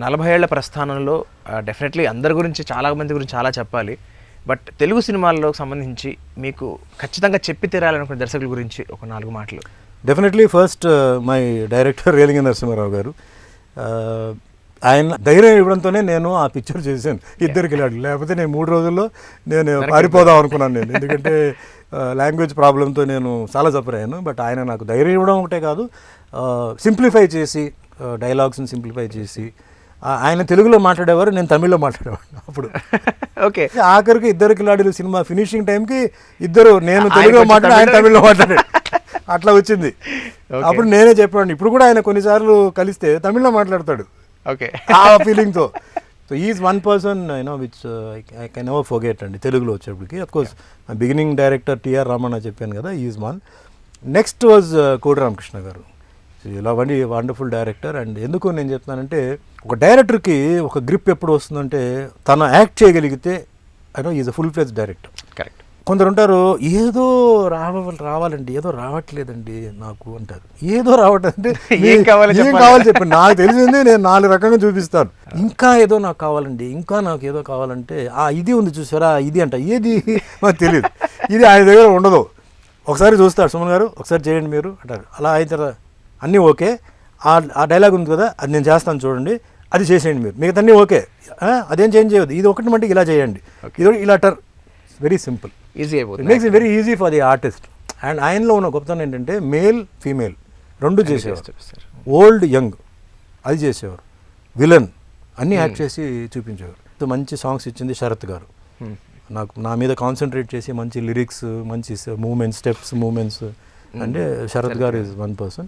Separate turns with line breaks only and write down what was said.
40 ఏళ్ల ప్రస్థానంలో డెఫినెట్లీ అందరి గురించి చాలా మంది గురించి చాలా చెప్పాలి. బట్ తెలుగు సినిమాల్లో సంబంధించి మీకు ఖచ్చితంగా చెప్పి తీరాలనుకున్న దర్శకుల గురించి ఒక 4 మాటలు.
Definitely first my director Relangi Narasimharao గారు. ఆయన ధైర్యం ఇవ్వడంతోనే నేను ఆ పిక్చర్ చేశాను, ఇద్దరికి వెళ్ళాడు. లేకపోతే నేను 3 రోజుల్లో నేను పారిపోదాం అనుకున్నాను నేను. ఎందుకంటే లాంగ్వేజ్ ప్రాబ్లంతో నేను చాలా సఫర్ అయ్యాను. బట్ ఆయన నాకు ధైర్యం ఇవ్వడం ఒకటే కాదు, సింప్లిఫై చేసి డైలాగ్స్ని సింప్లిఫై చేసి ఆయన తెలుగులో మాట్లాడేవారు, నేను తమిళ్లో మాట్లాడేవాడిని అప్పుడు.
ఓకే,
ఆఖరికి ఇద్దరు కిలాడీలు సినిమా ఫినిషింగ్ టైంకి ఇద్దరు, నేను తెలుగులో మాట్లాడి ఆయన తమిళ్లో మాట్లాడాడు. అట్లా వచ్చింది. అప్పుడు నేనే చెప్పాను, ఇప్పుడు కూడా ఆయన కొన్నిసార్లు కలిస్తే తమిళ్లో మాట్లాడతాడు.
ఓకే,
ఆ ఫీలింగ్తో. So is one person which I can never forget అండి తెలుగులో వచ్చేప్పటికి. Of course beginning director T R Ramanna చెప్పాను కదా, ఈజ్ వన్. నెక్స్ట్ వాజ్ కోడి రామకృష్ణ గారు. ఇలా వండర్ఫుల్ డైరెక్టర్. అండ్ ఎందుకు నేను చెప్తున్నానంటే, ఒక డైరెక్టర్కి ఒక గ్రిప్ ఎప్పుడు వస్తుందంటే తను యాక్ట్ చేయగలిగితే is a full fledged director.
Correct.
కొందరు ఉంటారు, ఏదో రావాలండి, ఏదో రావట్లేదండి నాకు అంటారు. ఏదో రావట్లేదంటే
ఏం కావాలి
చెప్పండి, నాకు తెలిసింది నేను 4 రకంగా చూపిస్తాను. ఇంకా ఏదో నాకు కావాలండి, ఇంకా నాకు ఏదో కావాలంటే ఇది ఉంది చూసారా, ఇది అంట, ఏది నాకు తెలియదు. ఇది ఆయన దగ్గర ఉండదు. ఒకసారి చూస్తాడు, సుమన్ గారు ఒకసారి చేయండి మీరు అంటారు. అలా అయిన తర్వాత అన్నీ ఓకే, ఆ డైలాగ్ ఉంది కదా, అది నేను చేస్తాను చూడండి, అది చేసేయండి మీరు, మిగతా అన్నీ ఓకే, అదేం చేంజ్ చేయదు, ఇది ఒకటి మట్టికి ఇలా చేయండి, ఇది ఇలా టర్. వెరీ సింపుల్,
ఈజీ అయిపోతుంది.
Makes it very easy for the artist. And ఆయనలో ఉన్న గొప్పతనం ఏంటంటే మేల్ ఫీమేల్ 2 చేసేవారు, ఓల్డ్ యంగ్ అది చేసేవారు, విలన్ అన్నీ యాక్ట్ చేసి చూపించేవారు. మంచి సాంగ్స్ ఇచ్చింది శరత్ గారు. నాకు నా మీద కాన్సన్ట్రేట్ చేసి మంచి లిరిక్స్, మంచి మూమెంట్స్, స్టెప్స్, మూమెంట్స్ అంటే శరత్ గారు ఈజ్ వన్ పర్సన్.